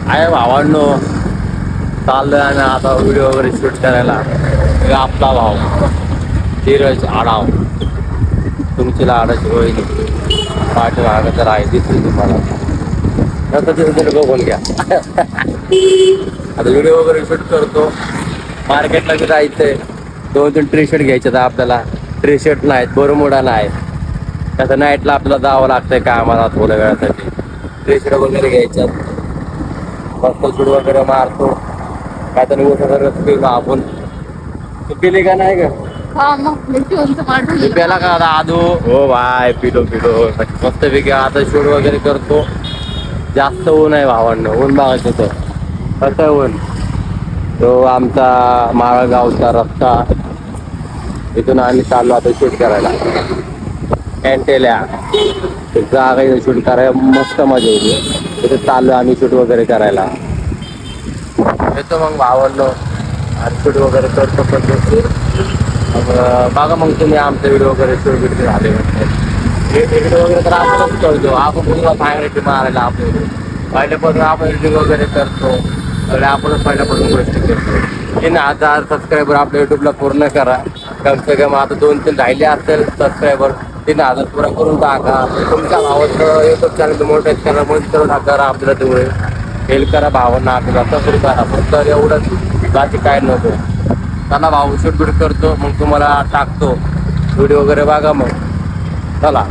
आहे भावांनो, चाललोय आणि आता व्हिडिओ वगैरे शूट करायला. हे आपला भाऊ धीरज आडाव, तुमची लाडाची वहिनी पाठी मागं तर आहे, दिसली तुम्हाला. नंतर तिथे बघून घ्या. आता व्हिडिओ वगैरे शूट करतो. मार्केटला बी जायचंय. 2-3 टी शर्ट घ्यायचे तर आपल्याला. टी शर्ट नाहीत, बरमुडा नाही. त्याचं नाईटला आपल्याला जावं लागतंय कामाला थोड्या वेळासाठी. टी शर्ट वगैरे घ्यायच्यात. मस्त शूट वगैरे मारतो. काय तर रस पिलो आपण. तू पिली का नाही का? हा मग प्याला का आदू? हो बाय, पिलो मस्त पैकी आता शूट वगैरे करतो. जास्त ऊन आहे भावांना, ऊन बघायचं तर कसं आहे ऊन. तो आमचा माळगावचा रस्ता, इथून आम्ही चाललो आता शूट करायला. कॅन्टेल्या जागा शूट करायला मस्त मजा येते. तिथे चाललो आम्ही शूट वगैरे करायला. येतो मग भावांनो आणि शूट वगैरे करतो. बघा मग तुम्ही आमचे व्हिडिओ वगैरे शूट बिट झाले व्हिडिओ वगैरे तर आपणच करतो. आपण तुम्हाला सांगायची मारायला आपले पहिल्यापासून आपण एडिटिंग वगैरे करतो. तर आपणच पहिल्यापासून गोष्टी करतो. 3000 सबस्क्रायबर आपल्या युट्यूबला पूर्ण करा. कम से कम आता 2-3 राहिले असेल सबस्क्रायबर. 3000 पुरा करून टाका. तुमच्या भावाचं युट्यूब चॅनल मोठं करा, मोठं करा. आपल्याला तेवढे हेल्प करा भावांना, आपल्याला तसं करा. फक्त एवढंच, बाकी काय नको. चला भाऊ शूट बीट करतो, मग तुम्हाला टाकतो व्हिडिओ वगैरे बघा. मग चला.